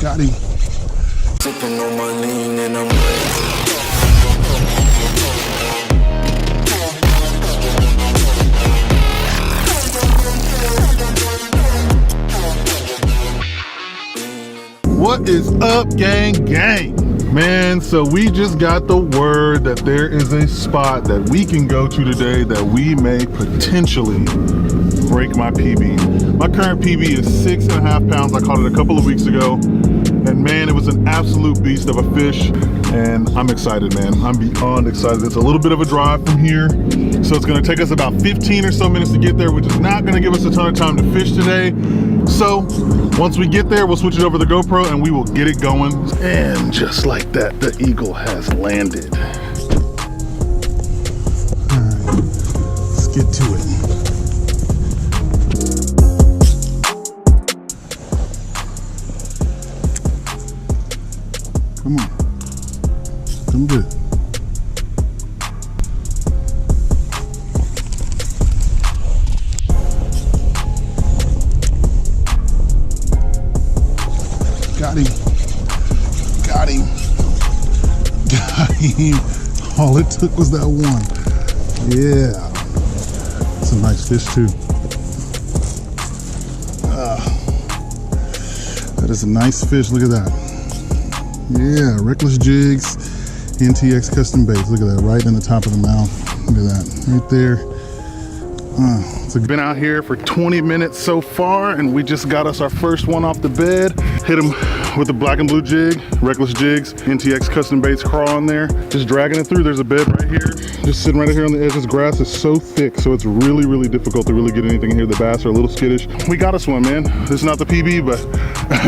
Got him. Sipping on my lean and I'm What is up, gang? Man, so we just got the word that there is a spot that we can go to today that we may potentially break my PB. My current PB is 6.5 pounds. I caught it a couple of weeks ago, and man, it was an absolute beast of a fish, and I'm excited, man. I'm beyond excited. It's a little bit of a drive from here, so it's gonna take us about 15 or so minutes to get there, which is not gonna give us a ton of time to fish today. So once we get there, we'll switch it over to the GoPro and we will get it going. And just like that, the eagle has landed. All right, let's get to it. Come on, come good. Got him. Got him. Got him. All it took was that one. Yeah. It's a nice fish too. That is a nice fish. Look at that. Yeah, Reckless Jigs, NTX Custom Baits. Look at that, right in the top of the mouth. Look at that, right there. So been out here for 20 minutes so far, and we just got us our first one off the bed. Hit him with the black and blue jig, Reckless Jigs, NTX Custom Baits crawl on there. Just dragging it through. There's a bed right here, just sitting right here on the edge. This grass is so thick, so it's really, really difficult to really get anything in here. The bass are a little skittish. We got us one, man. This is not the PB, but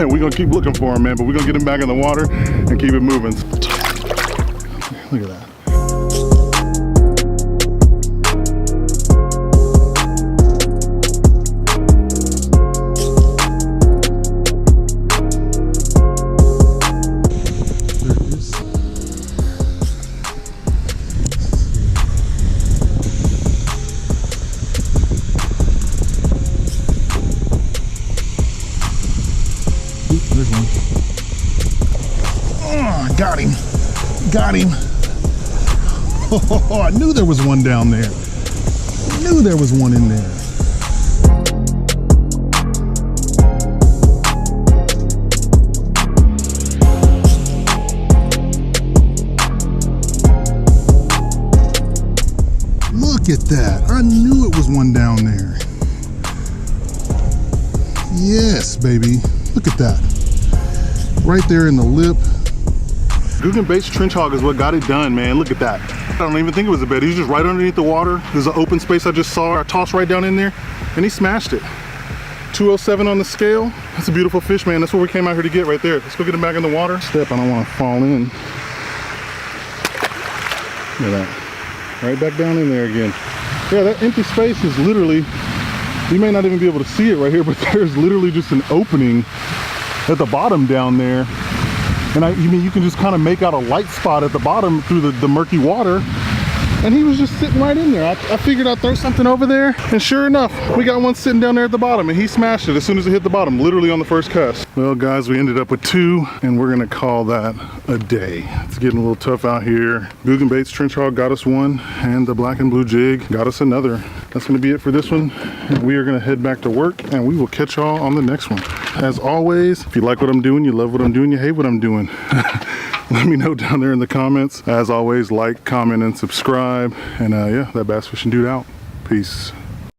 we're gonna keep looking for him, man. But we're gonna get him back in the water and keep it moving. Look at that. There's one. Oh, got him. Got him. Oh, I knew there was one down there. I knew there was one in there. Look at that. I knew it was one down there. Yes, baby. Look at that. Right there in the lip. GOOGANBAITS trench hog is what got it done, man. Look at that. I don't even think it was a bed. He was just right underneath the water. There's an open space I just saw. I tossed right down in there and he smashed it. 207 on the scale. That's a beautiful fish, man. That's what we came out here to get right there. Let's go get him back in the water. Step, I don't want to fall in. Look at that. Right back down in there again. Yeah, that empty space is literally, you may not even be able to see it right here, but there's literally just an opening at the bottom down there. And you can just kind of make out a light spot at the bottom through the murky water. And he was just sitting right in there. I figured I'd throw something over there. And sure enough, we got one sitting down there at the bottom and he smashed it as soon as it hit the bottom, literally on the first cast. Well, guys, we ended up with 2 and we're gonna call that a day. It's getting a little tough out here. GOOGANBAITS trench hog got us one and the black and blue jig got us another. That's gonna be it for this one. We are gonna head back to work and we will catch y'all on the next one. As always, if you like what I'm doing, you love what I'm doing, you hate what I'm doing, let me know down there in the comments. As always, like, comment, and subscribe. And yeah, that bass fishing dude out. Peace.